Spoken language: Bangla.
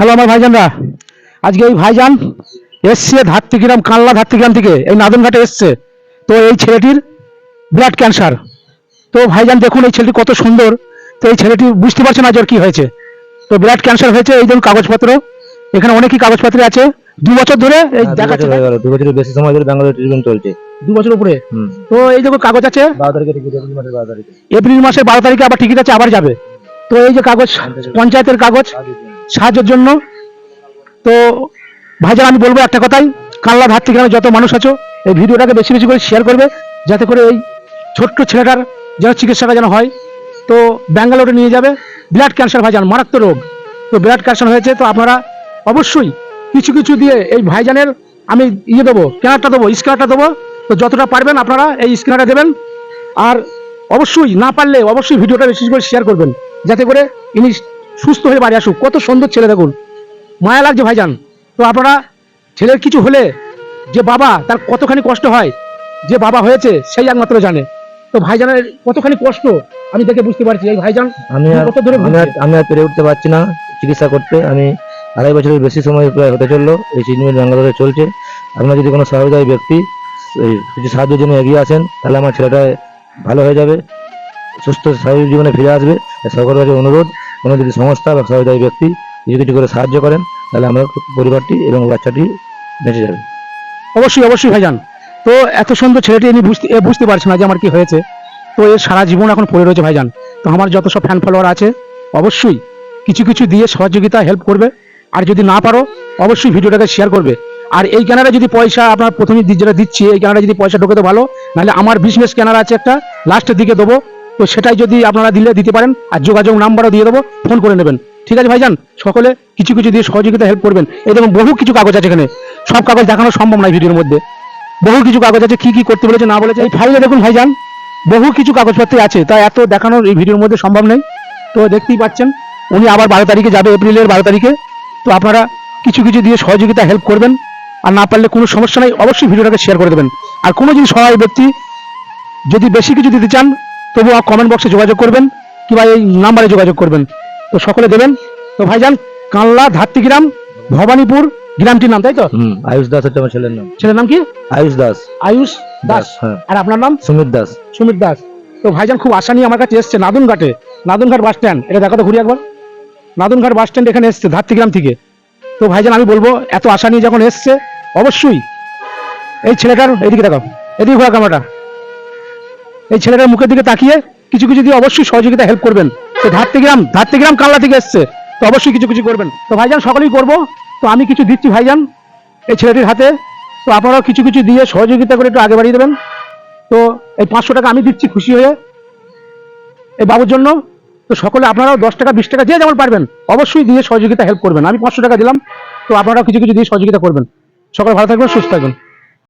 হ্যালো আমার ভাইজানরা, আজকে এই ভাইজান এসছে ধাত্রীগ্রাম, কানলা ধাত্রীগ্রাম থেকে এই নাদনঘাটে এসছে। তো এই ছেলেটির ব্লাড ক্যান্সার। তো ভাইজান দেখুন এই ছেলেটি কত সুন্দর। তো এই ছেলেটি বুঝতে পারছে না জ্বর কি হয়েছে। তো ব্লাড ক্যান্সার হয়েছে, এই ধরুন কাগজপত্র, এখানে অনেকই কাগজপত্র আছে। 2 বছর ধরে এই দেখাচ্ছে, 2 বছরের বেশি সময় ধরে ব্যাঙ্গালোর ট্রিটমেন্ট চলছে। 2 বছর উপরে। তো এই দেখো কাগজ আছে, 12 তারিখে টিকিট, এপ্রিল মাসের 12 তারিখে। এপ্রিল মাসের 12 তারিখে আবার টিকিট আছে, আবার যাবে। তো এই যে কাগজ, পঞ্চায়েতের কাগজ সাহায্যের জন্য। তো ভাইজান আমি বলবো একটা কথাই, কানলা ধাত্রীগ্রামে যত মানুষ আছো এই ভিডিওটাকে বেশি বেশি করে শেয়ার করবে, যাতে করে এই ছোট্ট ছেলেটার যেন চিকিৎসাটা যেন হয়। তো ব্যাঙ্গালোরে নিয়ে যাবে। ব্লাড ক্যান্সার ভাইজান মারাত্মক রোগ। তো ব্লাড ক্যান্সার হয়েছে, তো আপনারা অবশ্যই কিছু কিছু দিয়ে এই ভাইজানের আমি দেবো, স্ক্যানারটা দেবো, স্ক্যানারটা দেবো। তো যতটা পারবেন আপনারা এই স্ক্যানারটা দেবেন। আর অবশ্যই না পারলে অবশ্যই ভিডিওটা বেশি করে শেয়ার করবেন, যাতে করে ইনি সুস্থ হয়ে বাড়ি আসুক। কত সুন্দর ছেলে দেখুন, মায়া লাগছে ভাইজান। তো আপনারা ছেলের কিছু হলে যে বাবা তার কতখানি কষ্ট হয়, যে বাবা হয়েছে সেই একমাত্র জানে। তো ভাইজানের কতখানি কষ্ট আমি দেখে বুঝতে পারছি। এই ভাইজান কত ধরে আমি আর পেরে উঠতে পারছি না চিকিৎসা করতে। আমি 2.5 বছরের বেশি সময় প্রায় হতে চললো এই ট্রিটমেন্ট ব্যাঙ্গালোরে চলছে। আপনার যদি কোনো সহৃদয় ব্যক্তি কিছু সাহায্যের জন্য এগিয়ে আসেন, তাহলে আমার ছেলেটা ভালো হয়ে যাবে, সুস্থ স্বাভাবিক জীবনে ফিরে আসবে। সকলের কাছে অনুরোধ, কোনো যদি সংস্থা বা সহৃদয় ব্যক্তি যদি কিছু করে সাহায্য করেন, তাহলে আমার পরিবারটি এবং বাচ্চাটি বেঁচে যাবে। অবশ্যই অবশ্যই ভাইজান। তো এত সুন্দর ছেলেটি আমি বুঝতে পারছি না যে আমার কি হয়েছে। তো এর সারা জীবন এখন পড়ে রয়েছে ভাইজান। তো আমার যত সব ফ্যান ফলোয়ার আছে অবশ্যই কিছু কিছু দিয়ে সহযোগিতা হেল্প করবে। আর যদি না পারো অবশ্যই ভিডিওটাকে শেয়ার করবে। আর এই ক্যানারে যদি পয়সা আপনার প্রথমে যেটা দিচ্ছি, এই ক্যানারে যদি পয়সা ঢোকে তো ভালো, নাহলে আমার বিজনেস ক্যানার আছে একটা, লাস্টের দিকে দেবো। তো সেটাই যদি আপনারা দিতে পারেন, আর যোগাযোগ নাম্বারও দিয়ে দেবো, ফোন করে নেবেন। ঠিক আছে ভাইজান, সকলে কিছু কিছু দিয়ে সহযোগিতা হেল্প করবেন। এই দেখুন বহু কিছু কাগজ আছে এখানে, সব কাগজ দেখানো সম্ভব নয় ভিডিওর মধ্যে। বহু কিছু কাগজ আছে, কি কি করতে বলেছে না বলেছে এই ফাইলে দেখুন ভাইজান, বহু কিছু কাগজপত্র আছে। তাই এত দেখানোর এই ভিডিওর মধ্যে সম্ভব নেই। তো দেখতেই পাচ্ছেন উনি আবার 12 তারিখে যাবে, এপ্রিলের 12 তারিখে। তো আপনারা কিছু কিছু দিয়ে সহযোগিতা হেল্প করবেন। আর না পারলে কোনো সমস্যা নেই, অবশ্যই ভিডিওটাকে শেয়ার করে দেবেন। আর কোনো যদি সহায় ব্যক্তি যদি বেশি কিছু দিতে চান, তবু কমেন্ট বক্সে যোগাযোগ করবেন কিংবা এই নাম্বারে যোগাযোগ করবেন। তো সকলে দেবেন। তো ভাইজান কানলা ধাত্রীগ্রাম ভবানীপুর গ্রামটির নাম, তাই তো? আয়ুষ দাস হচ্ছে আমার ছেলের নাম। ছেলের নাম কি? আয়ুষ দাস। আয়ুষ দাস। হ্যাঁ। আর আপনার নাম? সুমিত দাস। সুমিত দাস। তো ভাইজান খুব আশা নিয়ে আমার কাছে এসছে নাদনঘাটে, নাদনঘাট বাস স্ট্যান্ড, এটা দেখো তো ঘুরি একবার। নাদনঘাট বাস স্ট্যান্ড এখানে এসছে ধাত্রীগ্রাম থেকে। তো ভাইজান আমি বলবো এত আশা নিয়ে যখন এসছে, অবশ্যই এই ছেলেটার এদিকে দেখো, এদিকে ঘোরা ক্যামেরাটা, এই ছেলেটার মুখের দিকে তাকিয়ে কিছু কিছু দিয়ে অবশ্যই সহযোগিতা হেল্প করবেন। তো ধাত্রীগ্রাম কানলা থেকে এসছে, তো অবশ্যই কিছু কিছু করবেন। তো ভাইজান সকলেই করবো। তো আমি কিছু দিচ্ছি ভাইজান এই ছেলেটির হাতে। তো আপনারাও কিছু কিছু দিয়ে সহযোগিতা করে একটু আগে বাড়িয়ে দেবেন। তো এই 500 টাকা আমি দিচ্ছি খুশি হয়ে এই বাবুর জন্য। তো সকলে আপনারাও 10 টাকা 20 টাকা যে যেমন পারবেন অবশ্যই দিয়ে সহযোগিতা হেল্প করবেন। আমি 500 টাকা দিলাম, তো আপনারাও কিছু কিছু দিয়ে সহযোগিতা করবেন। সকলে ভালো থাকবেন, সুস্থ থাকবেন।